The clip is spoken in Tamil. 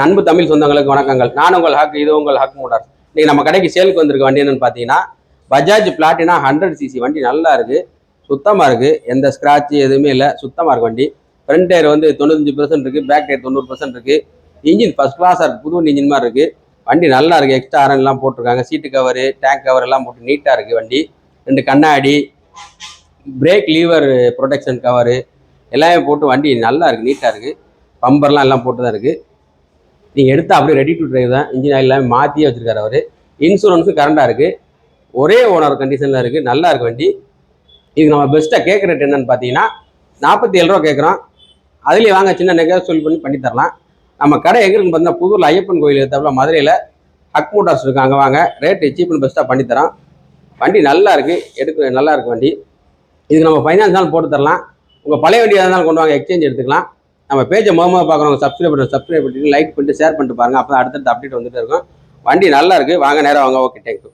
அன்பு தமிழ் சொந்தங்களுக்கு வணக்கங்கள். நான் உங்கள் ஹக், இது உங்கள் ஹக் மோட்டார்ஸ். இன்னைக்கு நம்ம கடைக்கு சேலுக்கு வந்திருக்க வண்டி என்னன்னு பார்த்தீங்கன்னா பஜாஜ் பிளாட்டினா 100cc வண்டி. நல்லா இருக்கு, சுத்தமாக இருக்கு, எந்த ஸ்கிராட்ச் எதுவுமே இல்லை, சுத்தமாக இருக்கு வண்டி. ஃப்ரண்ட் டயர் வந்து 95% இருக்கு, பேக் டயர் 90% இருக்கு. இன்ஜின் ஃபர்ஸ்ட் கிளாஸாக இருக்கு, புது இன்ஜின் மாதிரி இருக்கு. வண்டி நல்லா இருக்கு, எக்ஸ்ட்ரா ஆரன் எல்லாம் போட்டிருக்காங்க, சீட்டு கவரு டேங்க் கவர் எல்லாம் போட்டு நீட்டாக இருக்கு வண்டி. 2 கண்ணாடி, பிரேக் லீவர் ப்ரொடெக்ஷன் கவரு எல்லாமே போட்டு வண்டி நல்லா இருக்கு, நீட்டாக இருக்கு. பம்பர்லாம் எல்லாம் போட்டு தான் இருக்கு. நீங்கள் எடுத்தால் அப்படியே ரெடி டு டிரைவ் தான். இன்ஜின் ஆயில் எல்லாமே மாற்றியே வச்சிருக்காரு அவர். இன்சூரன்ஸும் கரண்டாக இருக்குது, ஒரே ஓனர் கண்டிஷனில் இருக்குது, நல்லா இருக்கு வண்டி. இது நம்ம பெஸ்ட்டாக கேட்குற ரேட் என்னன்னு பார்த்தீங்கன்னா 47 ரூபா கேட்குறோம். அதுலேயே வாங்க, சின்ன நெகோசியேட் பண்ணி தரலாம். நம்ம கடை எங்கே இருக்குன்னு பார்த்தீங்கன்னா புதூரில் ஐயப்பன் கோயில் எடுத்தாப்புல மதுரையில் ஹக் மோட்டார்ஸ் இருக்கு, அங்கே வாங்க. ரேட்டு சீப் அண்ட் பெஸ்ட்டாக பண்ணித்தரோம். வண்டி நல்லா இருக்குது, நல்லா இருக்கு வண்டி. இதுக்கு நம்ம ஃபைனான்ஸ்னாலும் போட்டு தரலாம். உங்கள் பழைய வண்டியாக இருந்தாலும் கொண்டு வாங்க, எக்ஸ்சேஞ்ச் எடுத்துக்கலாம். நம்ம பேஜை முதல்ல பார்க்குறவங்க சப்ஸ்கிரைப் பண்ணிட்டு லைக் பண்ணிட்டு ஷேர் பண்ணிட்டு பாருங்கள். அப்போ அடுத்தடுத்த அப்டேட் வந்துட்டு இருக்கும். வண்டி நல்லா இருக்குது, வாங்க நேரம் வாங்க. Okay, thank you.